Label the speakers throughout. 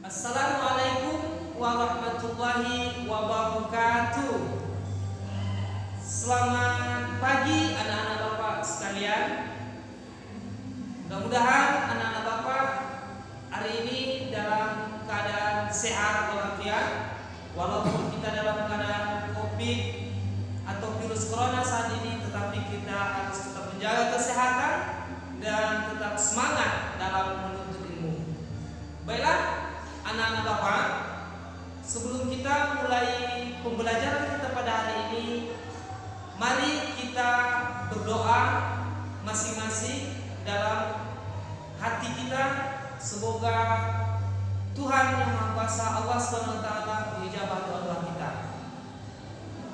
Speaker 1: Assalamualaikum warahmatullahi wabarakatuh. Selamat pagi anak-anak Bapak sekalian. Mudah-mudahan anak-anak Bapak hari ini dalam keadaan sehat walafiat, walaupun kita dalam keadaan COVID atau virus corona saat ini, tetapi kita harus tetap menjaga kesehatan dan tetap semangat dalam menuntut ilmu. Baiklah anak-anak Bapak, sebelum kita mulai pembelajaran kita pada hari ini, mari kita berdoa masing-masing dalam hati kita. Semoga Tuhan Yang Maha Kuasa Allah SWT mengijabah doa kita.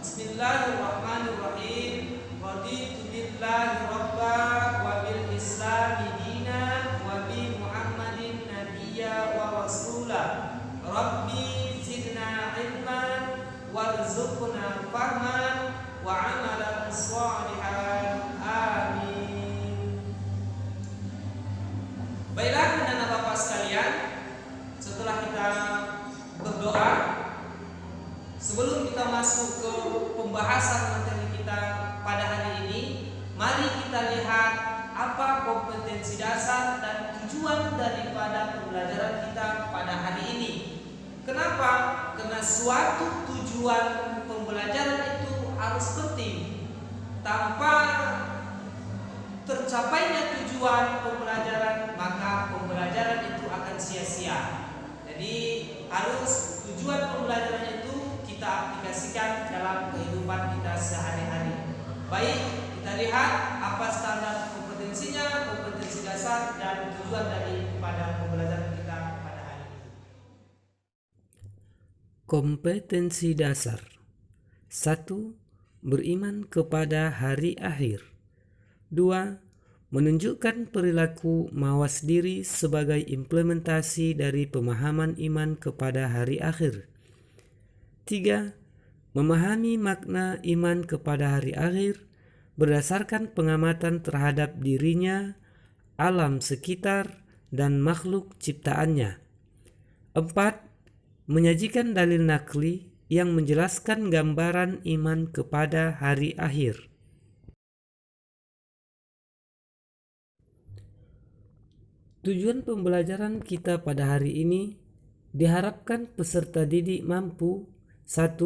Speaker 1: Bismillahirrahmanirrahim. Raditu billahi rabba wa bil islami dina wa bi Muhammadin nabiyya wa rasulah. Rabbi zidna ilman warzuqna fahman wa amalan shalihan. Amin. Baiklah anak-anak Bapak sekalian, setelah kita berdoa, sebelum kita masuk ke pembahasan materi kita pada hari ini, mari kita lihat apa kompetensi dasar dan tujuan daripada pembelajaran kita pada hari ini. Kenapa? Karena suatu tujuan pembelajaran itu harus penting. Tanpa tercapainya tujuan pembelajaran, maka pembelajaran itu akan sia-sia. Jadi harus tujuan pembelajaran itu kita aplikasikan dalam kehidupan kita sehari-hari. Baik, kita lihat apa standar kompetensinya, kompetensi dasar dan tujuan daripada pembelajaran kita pada hari ini.
Speaker 2: Kompetensi dasar. 1. Beriman kepada hari akhir. 2. Menunjukkan perilaku mawas diri sebagai implementasi dari pemahaman iman kepada hari akhir. 3. Memahami makna iman kepada hari akhir berdasarkan pengamatan terhadap dirinya, alam sekitar, dan makhluk ciptaannya. 4. Menyajikan dalil nakli yang menjelaskan gambaran iman kepada hari akhir. Tujuan pembelajaran kita pada hari ini diharapkan peserta didik mampu 1.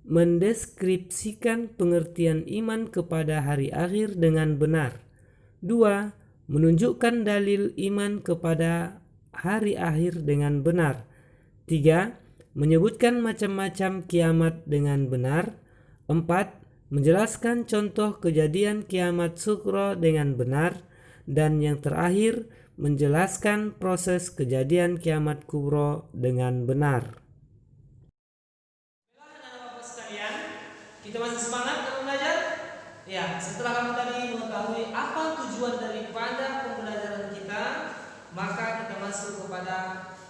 Speaker 2: Mendeskripsikan pengertian iman kepada hari akhir dengan benar. 2. Menunjukkan dalil iman kepada hari akhir dengan benar. 3. Menyebutkan macam-macam kiamat dengan benar. 4. Menjelaskan contoh kejadian kiamat sughra dengan benar. Dan yang terakhir, menjelaskan proses kejadian kiamat kubra dengan benar.
Speaker 1: Anak-anak Bapak sekalian, kita masih semangat dalam belajar? Ya, setelah kamu tadi mengetahui apa tujuan daripada pembelajaran kita, maka kita masuk kepada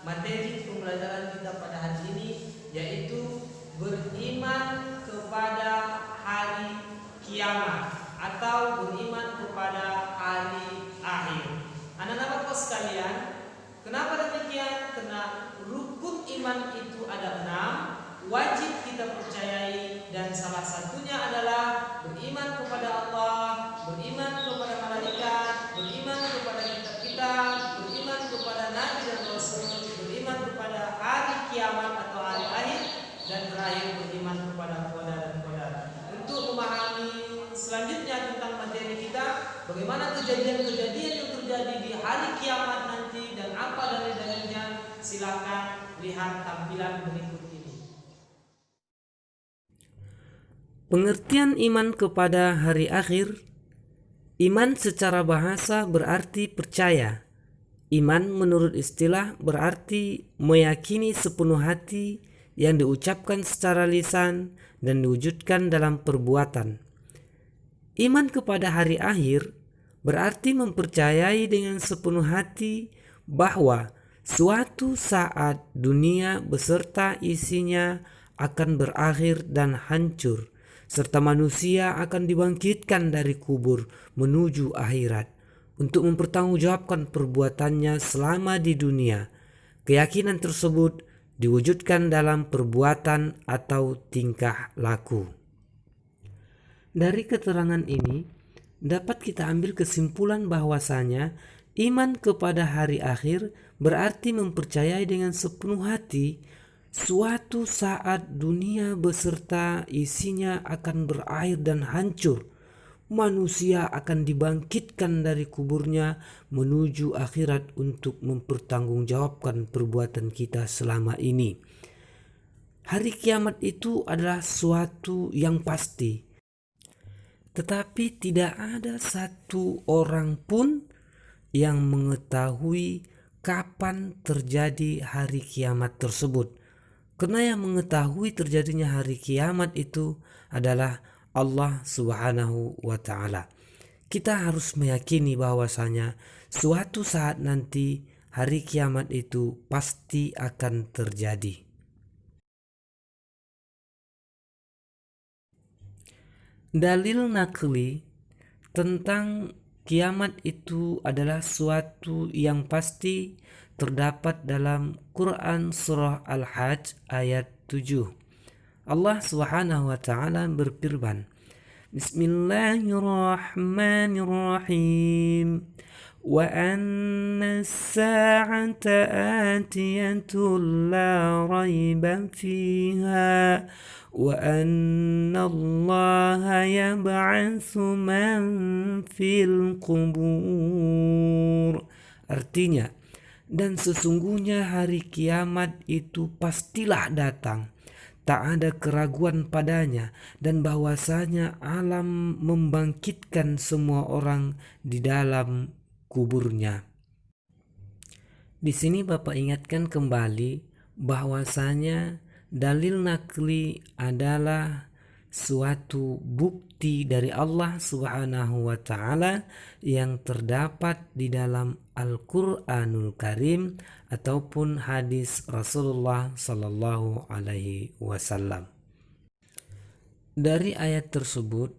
Speaker 1: materi pembelajaran kita pada hari ini, yaitu beriman kepada hari kiamat atau beriman kepada hari akhir. Anak-anak Bapak sekalian, kenapa demikian? Karena rukun iman itu ada 6, wajib kita percayai, dan salah satunya adalah beriman kepada Allah, beriman kepada malaikat, beriman kepada kitab-kitab, beriman kepada nabi dan rasul, beriman kepada hari kiamat atau hari akhir, dan terakhir beriman kepada qadar dan qadar. Untuk memahami selanjutnya tentang materi kita, bagaimana kejadian-kejadian yang terjadi di hari kiamat nanti dan apa dalil-dalilnya, silakan lihat tampilan berikut ini.
Speaker 2: Pengertian iman kepada hari akhir. Iman secara bahasa berarti percaya. Iman menurut istilah berarti meyakini sepenuh hati yang diucapkan secara lisan dan diwujudkan dalam perbuatan. Iman kepada hari akhir berarti mempercayai dengan sepenuh hati bahwa Suatu saat dunia beserta isinya akan berakhir dan hancur, serta manusia akan dibangkitkan dari kubur menuju akhirat untuk mempertanggungjawabkan perbuatannya selama di dunia. Keyakinan tersebut diwujudkan dalam perbuatan atau tingkah laku. Dari keterangan ini dapat kita ambil kesimpulan bahwasanya iman kepada hari akhir berarti mempercayai dengan sepenuh hati suatu saat dunia beserta isinya akan berakhir dan hancur. Manusia akan dibangkitkan dari kuburnya menuju akhirat untuk mempertanggungjawabkan perbuatan kita selama ini. Hari kiamat itu adalah suatu yang pasti, tetapi tidak ada satu orang pun yang mengetahui kapan terjadi hari kiamat tersebut. Karena yang mengetahui terjadinya hari kiamat itu adalah Allah Subhanahu wa Ta'ala. Kita harus meyakini bahwasanya suatu saat nanti hari kiamat itu pasti akan terjadi. Dalil nakli tentang kiamat itu adalah suatu yang pasti terdapat dalam Quran surah Al-Hajj ayat 7. Allah Subhanahu wa Ta'ala berfirman, Bismillahirrahmanirrahim. Wa anna as-sa'ata atiyatun la rayba fiha wa anna Allah yab'atsu man fil qubur. Artinya, dan sesungguhnya hari kiamat itu pastilah datang, tak ada keraguan padanya, dan bahwasanya alam membangkitkan semua orang di dalam kuburnya. Di sini Bapak ingatkan kembali bahwasanya dalil nakli adalah suatu bukti dari Allah Subhanahu wa Ta'ala yang terdapat di dalam Al-Quranul Karim ataupun hadis Rasulullah Sallallahu Alaihi Wasallam. Dari ayat tersebut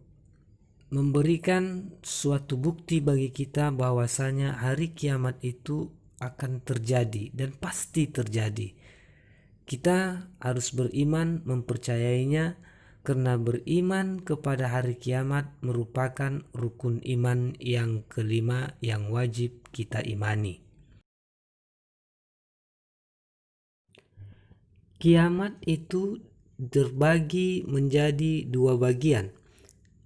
Speaker 2: memberikan suatu bukti bagi kita bahwasanya hari kiamat itu akan terjadi dan pasti terjadi. Kita harus beriman mempercayainya, karena beriman kepada hari kiamat merupakan rukun iman yang kelima yang wajib kita imani. Kiamat itu terbagi menjadi dua bagian.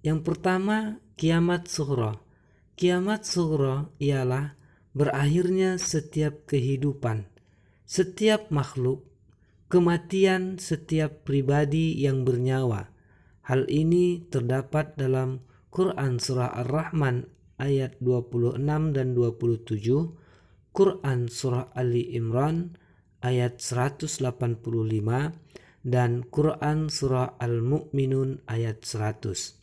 Speaker 2: Yang pertama, kiamat sughra. Kiamat sughra ialah berakhirnya setiap kehidupan, setiap makhluk, kematian setiap pribadi yang bernyawa. Hal ini terdapat dalam Quran Surah Ar-Rahman ayat 26 dan 27, Quran Surah Ali Imran ayat 185, dan Quran Surah Al-Mu'minun ayat 100.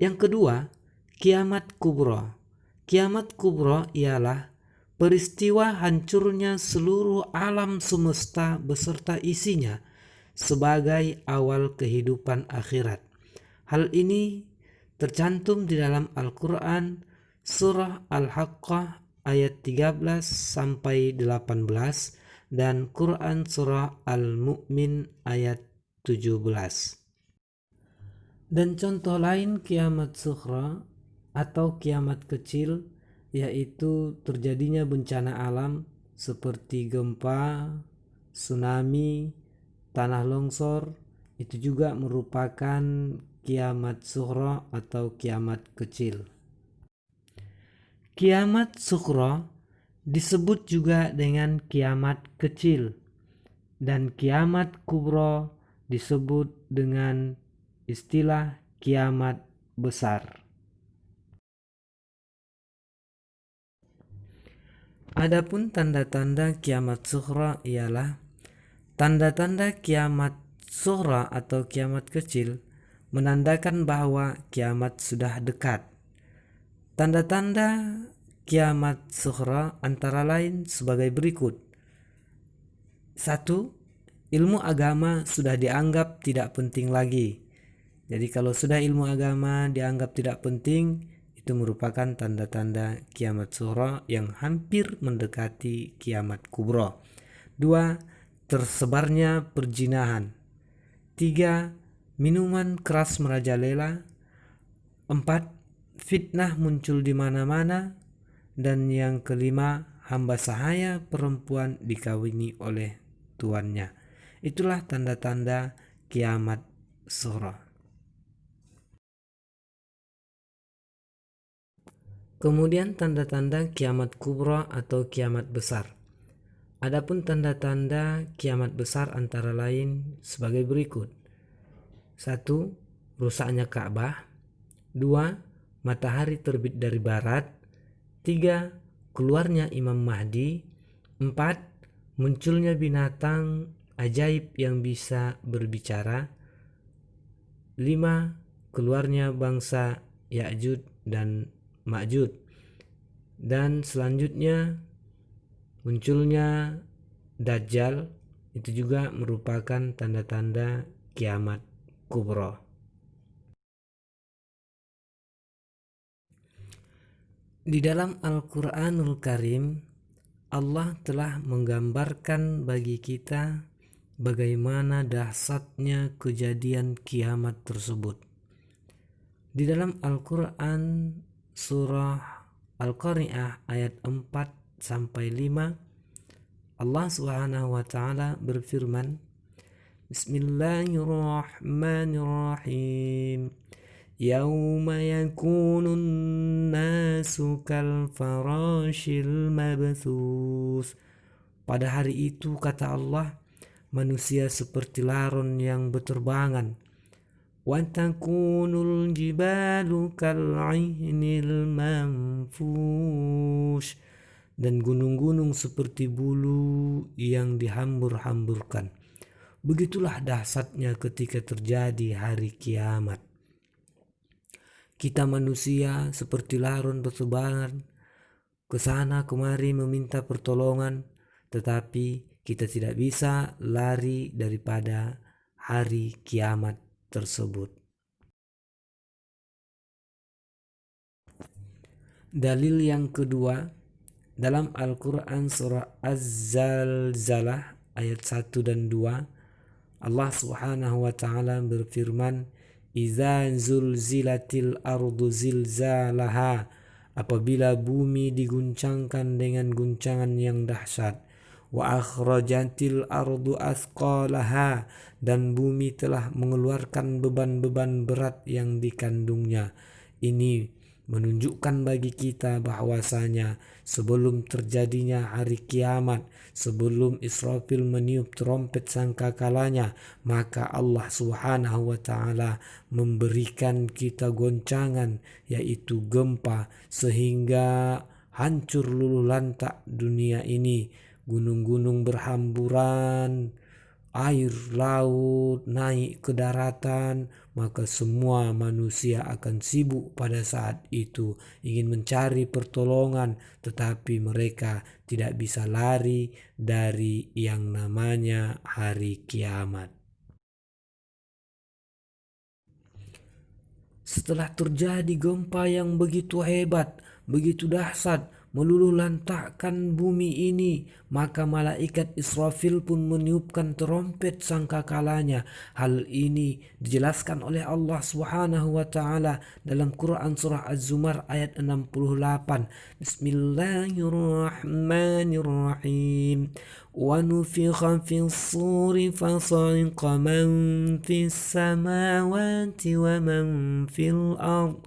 Speaker 2: Yang kedua, kiamat kubra. Kiamat kubra ialah peristiwa hancurnya seluruh alam semesta beserta isinya sebagai awal kehidupan akhirat. Hal ini tercantum di dalam Al-Quran Surah Al-Haqqah ayat 13 sampai 18 dan Quran Surah Al-Mu'min ayat 17. Dan contoh lain kiamat sughra atau kiamat kecil yaitu terjadinya bencana alam seperti gempa, tsunami, tanah longsor. Itu juga merupakan kiamat sughra atau kiamat kecil. Kiamat sughra disebut juga dengan kiamat kecil, dan kiamat kubra disebut dengan istilah kiamat besar. Adapun tanda-tanda kiamat sughra ialah tanda-tanda kiamat sughra atau kiamat kecil menandakan bahwa kiamat sudah dekat. Tanda-tanda kiamat sughra antara lain sebagai berikut. Satu, ilmu agama sudah dianggap tidak penting lagi. Jadi kalau sudah ilmu agama dianggap tidak penting, itu merupakan tanda-tanda kiamat sughra yang hampir mendekati kiamat kubra. 2. Tersebarnya perjinahan. 3. Minuman keras merajalela. 4. Fitnah muncul di mana-mana. Dan yang kelima, hamba sahaya perempuan dikawini oleh tuannya. Itulah tanda-tanda kiamat sughra. Kemudian tanda-tanda kiamat kubra atau kiamat besar. Adapun tanda-tanda kiamat besar antara lain sebagai berikut. 1. Rusaknya Ka'bah. 2. Matahari terbit dari barat. 3. Keluarnya Imam Mahdi. 4. Munculnya binatang ajaib yang bisa berbicara. 5. Keluarnya bangsa Ya'juj dan Ma'juj. Dan selanjutnya munculnya Dajjal. Itu juga merupakan tanda-tanda kiamat kubra. Di dalam Al-Quranul Karim, Allah telah menggambarkan bagi kita bagaimana dahsyatnya kejadian kiamat tersebut. Di dalam Al-Quran surah Al-Qari'ah ayat 4-5, Allah Subhanahu wa taala berfirman, Bismillahirrahmanirrahim. Yauma yakunun nasu kal farashil mabthus. Pada hari itu, kata Allah, manusia seperti laron yang berterbangan. Wa takunul jibalu kal'ihnil manfush. Dan gunung-gunung seperti bulu yang dihambur-hamburkan. Begitulah dahsyatnya ketika terjadi hari kiamat. Kita manusia seperti laron berterbangan ke sana kemari meminta pertolongan, tetapi kita tidak bisa lari daripada hari kiamat tersebut. Dalil yang kedua, dalam Al-Quran surah Az-Zalzalah ayat 1 dan 2, Allah Subhanahu wa taala berfirman, Iza zulzilatil ardu zilzalaha. Apabila bumi diguncangkan dengan guncangan yang dahsyat. Wa akhrajatil ardu athqalaha. Dan bumi telah mengeluarkan beban-beban berat yang dikandungnya. Ini menunjukkan bagi kita bahwasanya sebelum terjadinya hari kiamat, sebelum Israfil meniup trompet sangkakalanya, maka Allah Subhanahu wa taala memberikan kita goncangan, yaitu gempa, sehingga hancur luluh lantak dunia ini. Gunung-gunung berhamburan, air laut naik ke daratan, maka semua manusia akan sibuk pada saat itu ingin mencari pertolongan, tetapi mereka tidak bisa lari dari yang namanya hari kiamat. Setelah terjadi gempa yang begitu hebat, begitu dahsyat, meluluh lantakkan bumi ini, maka malaikat Israfil pun meniupkan trompet sangkakalanya. Hal ini dijelaskan oleh Allah Subhanahu wa taala dalam Quran surah Az-Zumar ayat 68. Bismillahirrahmanirrahim. Wa nufikha fis suri fasa'iqa man fis samawati wa man fil ard.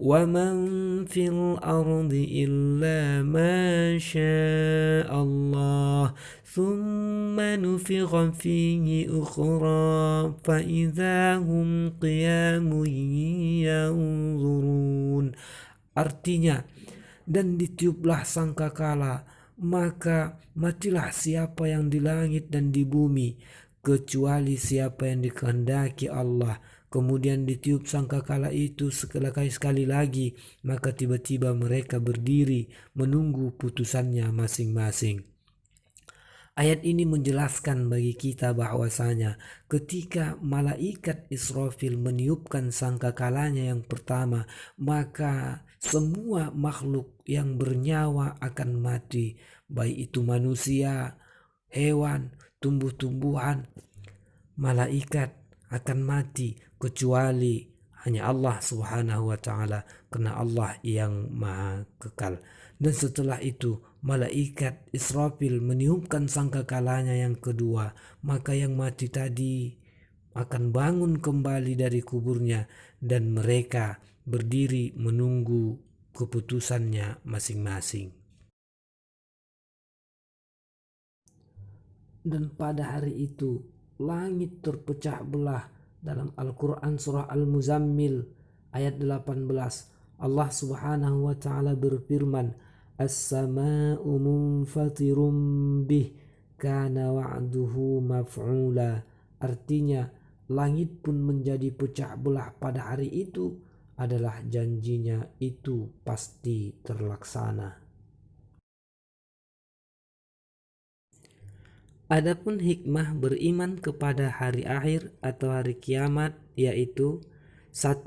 Speaker 2: وَمَنْ فِي الْأَرْضِ إِلَّا مَا شَاءَ اللَّهُ ثُمَّ نُفِخَ فِيهِ أُخْرَى فَإِذَا هُمْ قِيَامٌ يَنْظُرُونَ. Artinya, dan ditiuplah sangkakala, maka matilah siapa yang di langit dan di bumi, kecuali siapa yang dikehendaki Allah. Kemudian ditiup sangkakala itu sekali lagi, maka tiba-tiba mereka berdiri menunggu putusannya masing-masing. Ayat ini menjelaskan bagi kita bahwasanya ketika malaikat Israfil meniupkan sangkakalanya yang pertama, maka semua makhluk yang bernyawa akan mati, baik itu manusia, hewan, tumbuh-tumbuhan, malaikat akan mati kecuali hanya Allah Subhanahu wa taala, karena Allah yang Maha Kekal. Dan setelah itu malaikat Israfil meniupkan sangkakalanya yang kedua, maka yang mati tadi akan bangun kembali dari kuburnya dan mereka berdiri menunggu keputusannya masing-masing. Dan pada hari itu langit terpecah belah. Dalam Al-Quran surah Al-Muzammil ayat 18, Allah Subhanahu wa ta'ala berfirman, As-sama'u munfatirum bih kana wa'duhu maf'ula. Artinya langit pun menjadi pecah belah pada hari itu, adalah janjinya itu pasti terlaksana. Adapun hikmah beriman kepada hari akhir atau hari kiamat, yaitu 1.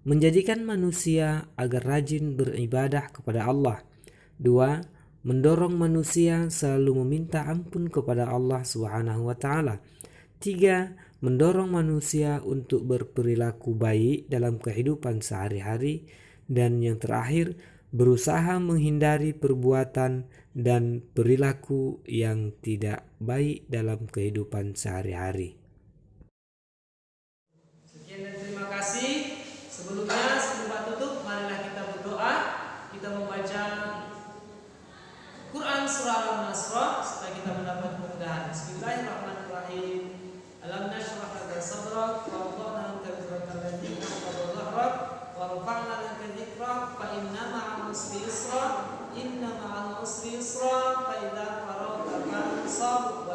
Speaker 2: Menjadikan manusia agar rajin beribadah kepada Allah. 2. Mendorong manusia selalu meminta ampun kepada Allah Subhanahu wa ta'ala. 3. Mendorong manusia untuk berperilaku baik dalam kehidupan sehari-hari. Dan yang terakhir, berusaha menghindari perbuatan dan perilaku yang tidak baik dalam kehidupan sehari-hari.
Speaker 1: Sekian dan terima kasih. Sebelum tutup, marilah kita berdoa. Kita membaca Quran surah Al-Nasr supaya kita mendapat kemudahan. Bismillahirrahmanirrahim. Alam nashrah laka sadrak wa wada'na anka wizraka alladhi anqadha dhahrak wa rafa'na laka dhikrak fa inna ma'al usri yusra inna ma'al usri yusra fa idza faragta fansab